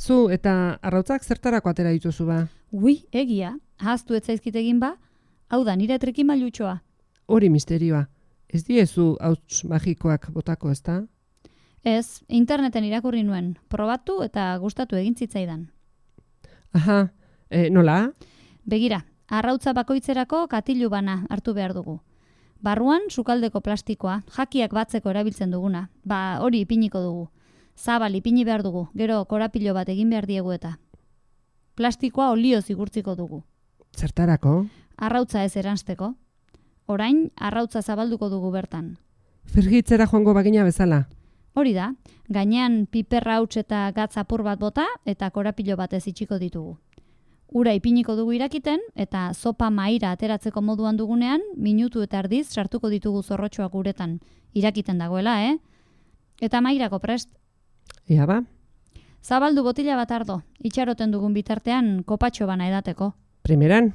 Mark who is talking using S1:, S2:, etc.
S1: Zu eta arrautzak zertarako atera dituzu ba?
S2: Ui, egia, ahaztu ez zaizkit egin ba, hau da nire trikimailutxoa.
S1: Hori misterioa. Ez diezu hauts magikoak botako, ezta?
S2: Ez, interneten irakurri nuen, probatu eta gustatu egin zitzaidan.
S1: Aha, nola?
S2: Begira, arrautza bakoitzerako katilu bana hartu behar dugu. Barruan sukaldeko plastikoa, jakiak batzeko erabiltzen duguna, hori ipiniko dugu. Zabal ipini behar dugu, gero korapilo bat egin behar diegu eta. Plastikoa olioz igurtziko dugu.
S1: Zertarako?
S2: Arrautza ez eransteko. Orain, arrautza zabalduko dugu bertan.
S1: Firgitzera joango bagina bezala?
S2: Hori da, gainean piperra hauts eta gatz apur bat bota eta korapilo batez itxiko ditugu. Ura ipiniko dugu irakiten eta zopa maira ateratzeko moduan dugunean, minutu eta erdiz sartuko ditugu zorrotxoak uretan. Irakiten dagoela, Eta mairako prest.
S1: Ea ba?
S2: Zabaldu botila bat ardo, itxaroten dugun bitartean kopatxo bana edateko.
S1: Primeran?